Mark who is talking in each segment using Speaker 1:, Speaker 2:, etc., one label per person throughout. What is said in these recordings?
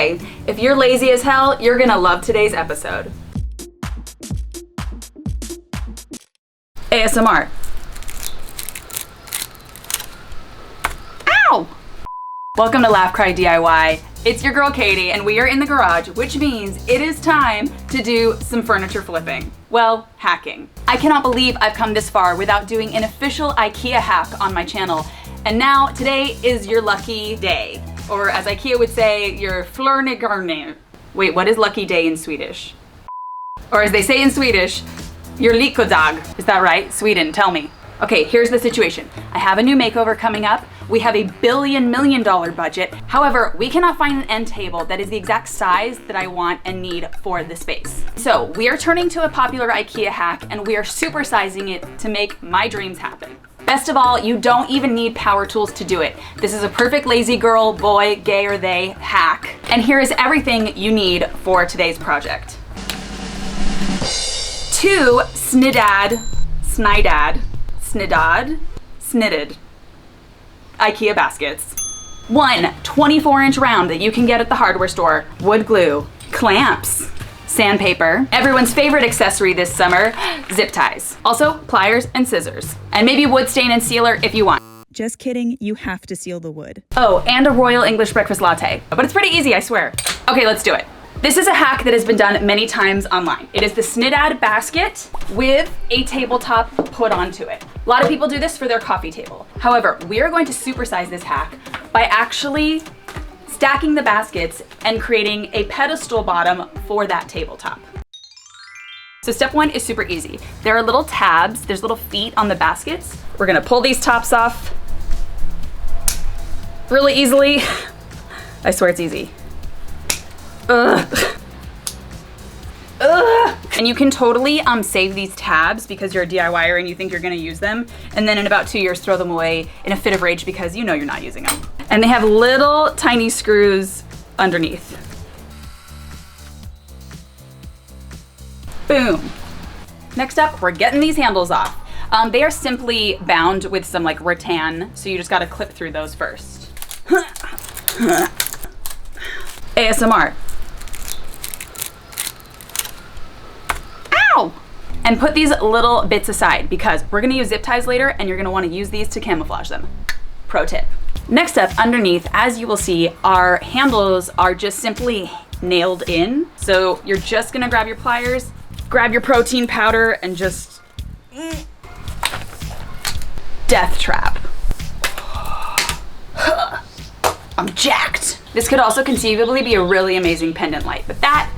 Speaker 1: Okay, if you're lazy as hell, you're gonna love today's episode. ASMR. Ow! Welcome to Laugh Cry DIY. It's your girl Katie, and we are in the garage, which means it is time to do some furniture flipping. Well, hacking. I cannot believe I've come this far without doing an official Ikea hack on my channel. And now, today is your lucky day. Or as Ikea would say, your flörnegarne. Wait, what is lucky day in Swedish? Or as they say in Swedish, your lyckodag. Is that right? Sweden, tell me. Okay, here's the situation. I have a new makeover coming up. We have a $1 billion budget. However, we cannot find an end table that is the exact size that I want and need for the space. So we are turning to a popular Ikea hack and we are supersizing it to make my dreams happen. Best of all, you don't even need power tools to do it. This is a perfect lazy girl, boy, gay or they hack. And here is everything you need for today's project. 2 Snidad Ikea baskets. 1 24-inch round that you can get at the hardware store, wood glue, clamps, sandpaper, everyone's favorite accessory this summer, zip ties. Also, pliers and scissors. And maybe wood stain and sealer if you want.
Speaker 2: Just kidding, you have to seal the wood.
Speaker 1: Oh, and a Royal English breakfast latte. But it's pretty easy, I swear. Okay, let's do it. This is a hack that has been done many times online. It is the Snidad basket with a tabletop put onto it. A lot of people do this for their coffee table. However, we are going to supersize this hack by actually stacking the baskets and creating a pedestal bottom for that tabletop. So step 1 is super easy. There are little tabs, there's little feet on the baskets. We're gonna pull these tops off really easily. I swear it's easy. Ugh. Ugh. And you can totally save these tabs because you're a DIYer and you think you're gonna use them, and then in about 2 years throw them away in a fit of rage because you know you're not using them. And they have little tiny screws underneath. Boom. Next up, we're getting these handles off. They are simply bound with some like rattan, so you just gotta clip through those first. ASMR. Ow! And put these little bits aside because we're gonna use zip ties later and you're gonna wanna use these to camouflage them. Pro tip. Next up, underneath, as you will see, our handles are just simply nailed in. So you're just gonna grab your pliers, grab your protein powder, and just death trap. I'm jacked. This could also conceivably be a really amazing pendant light, but that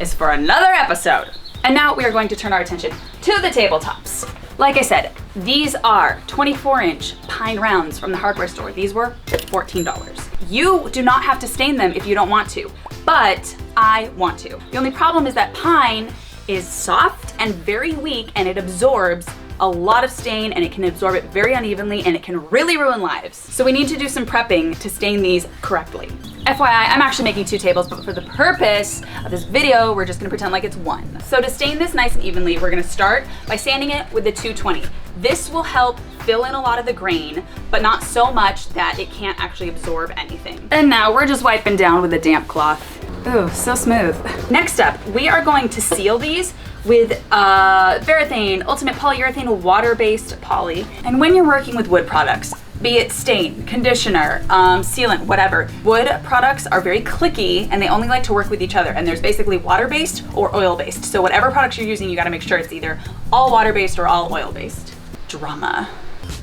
Speaker 1: is for another episode. And now we are going to turn our attention to the tabletops. Like I said, these are 24-inch pine rounds from the hardware store. These were $14. You do not have to stain them if you don't want to, but I want to. The only problem is that pine is soft and very weak and it absorbs a lot of stain and it can absorb it very unevenly and it can really ruin lives. So we need to do some prepping to stain these correctly. FYI, I'm actually making 2 tables, but for the purpose of this video, we're just gonna pretend like it's 1. So to stain this nice and evenly, we're gonna start by sanding it with the 220. This will help fill in a lot of the grain, but not so much that it can't actually absorb anything. And now we're just wiping down with a damp cloth. Ooh, so smooth. Next up, we are going to seal these with Behr Ultimate Polyurethane Water-Based Poly. And when you're working with wood products, be it stain, conditioner, sealant, whatever, wood products are very clicky and they only like to work with each other. And there's basically water-based or oil-based. So whatever products you're using, you gotta make sure it's either all water-based or all oil-based. Drama.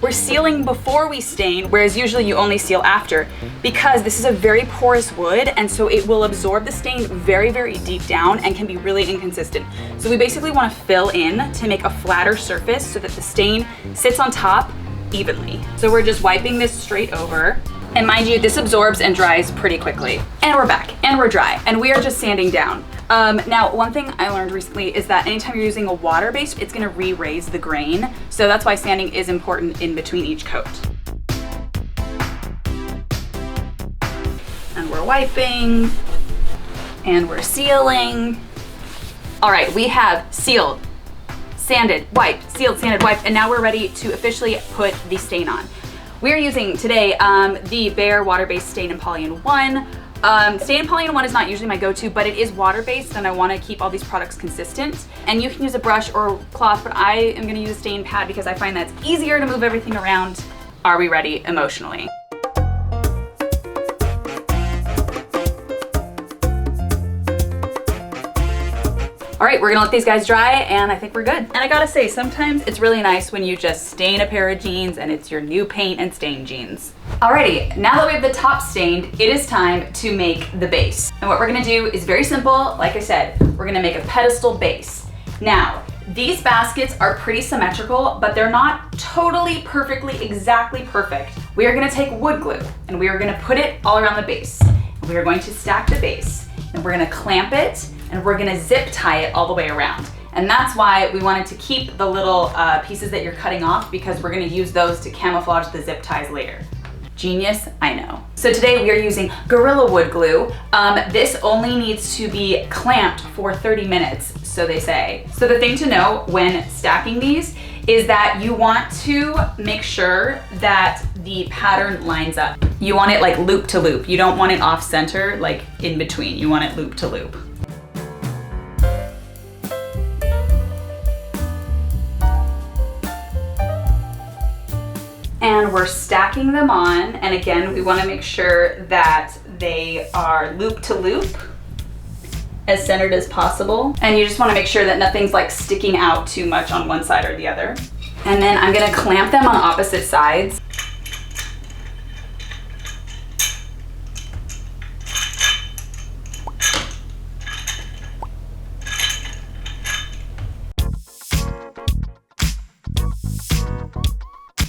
Speaker 1: We're sealing before we stain, whereas usually you only seal after, because this is a very porous wood and so it will absorb the stain very, very deep down and can be really inconsistent. So we basically want to fill in to make a flatter surface so that the stain sits on top evenly. So we're just wiping this straight over. And mind you, this absorbs and dries pretty quickly. And we're back, and we're dry, and we are just sanding down. Now, one thing I learned recently is that anytime you're using a water-based, it's gonna re-raise the grain. So that's why sanding is important in between each coat. And we're wiping, and we're sealing. All right, we have sealed, sanded, wiped, sealed, sanded, wiped, and now we're ready to officially put the stain on. We're using today the Behr water-based stain and poly in 1. Stain Polyene 1 is not usually my go-to, but it is water-based and I want to keep all these products consistent. And you can use a brush or cloth, but I am going to use a stain pad because I find that's easier to move everything around. Are we ready emotionally? All right, we're gonna let these guys dry and I think we're good. And I gotta say, sometimes it's really nice when you just stain a pair of jeans and it's your new paint and stain jeans. Alrighty, now that we have the top stained, it is time to make the base. And what we're gonna do is very simple. Like I said, we're gonna make a pedestal base. Now, these baskets are pretty symmetrical, but they're not totally perfectly, exactly perfect. We are gonna take wood glue and we are gonna put it all around the base. We are going to stack the base and we're gonna clamp it and we're gonna zip tie it all the way around. And that's why we wanted to keep the little pieces that you're cutting off because we're gonna use those to camouflage the zip ties later. Genius, I know. So today we are using Gorilla Wood Glue. This only needs to be clamped for 30 minutes, so they say. So the thing to know when stacking these is that you want to make sure that the pattern lines up. You want it like loop to loop. You don't want it off center, like in between. You want it loop to loop. And we're stacking them on. And again, we want to make sure that they are loop to loop, as centered as possible. And you just want to make sure that nothing's like sticking out too much on one side or the other. And then I'm going to clamp them on opposite sides.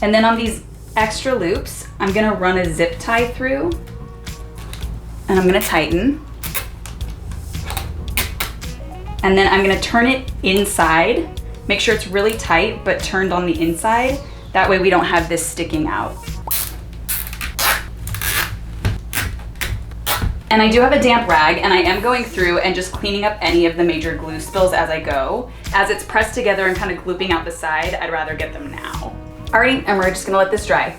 Speaker 1: And then on these extra loops, I'm gonna run a zip tie through and I'm gonna tighten. And then I'm gonna turn it inside. Make sure it's really tight, but turned on the inside. That way we don't have this sticking out. And I do have a damp rag and I am going through and just cleaning up any of the major glue spills as I go. As it's pressed together and kind of glooping out the side, I'd rather get them now. Alrighty, and we're just gonna let this dry.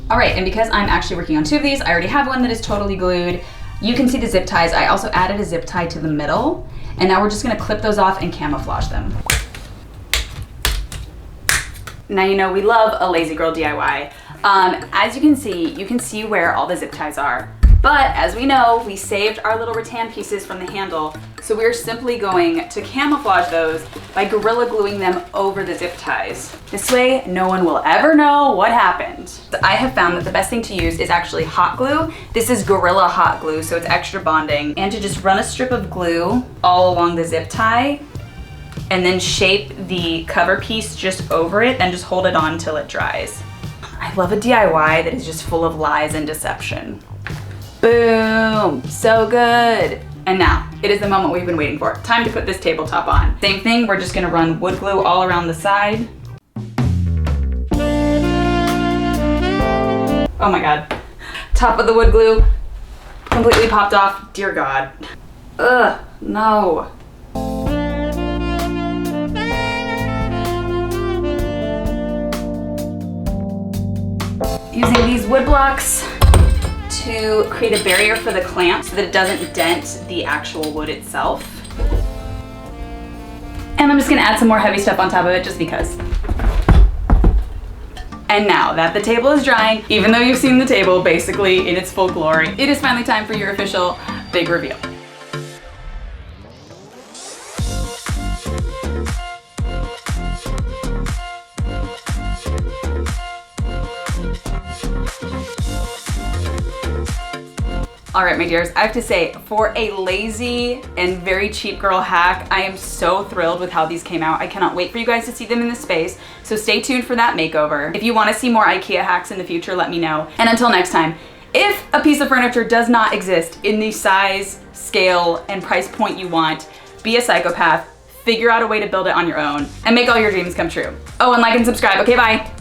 Speaker 1: All right, and because I'm actually working on two of these, I already have one that is totally glued. You can see the zip ties. I also added a zip tie to the middle, and now we're just gonna clip those off and camouflage them. Now you know we love a lazy girl DIY. As you can see where all the zip ties are. But as we know, we saved our little rattan pieces from the handle, so we're simply going to camouflage those by Gorilla Gluing them over the zip ties. This way, no one will ever know what happened. I have found that the best thing to use is actually hot glue. This is Gorilla Hot Glue, so it's extra bonding. And to just run a strip of glue all along the zip tie, and then shape the cover piece just over it and just hold it on till it dries. I love a DIY that is just full of lies and deception. Boom, so good. And now, it is the moment we've been waiting for. Time to put this tabletop on. Same thing, we're just gonna run wood glue all around the side. Oh my God. Top of the wood glue completely popped off, dear God. Ugh, no. Using these wood blocks to create a barrier for the clamp so that it doesn't dent the actual wood itself. And I'm just gonna add some more heavy stuff on top of it just because. And now that the table is drying, even though you've seen the table basically in its full glory, it is finally time for your official big reveal. All right, my dears, I have to say, for a lazy and very cheap girl hack, I am so thrilled with how these came out. I cannot wait for you guys to see them in the space, so stay tuned for that makeover. If you wanna see more Ikea hacks in the future, let me know. And until next time, if a piece of furniture does not exist in the size, scale, and price point you want, be a psychopath, figure out a way to build it on your own, and make all your dreams come true. Oh, and like and subscribe, okay, bye.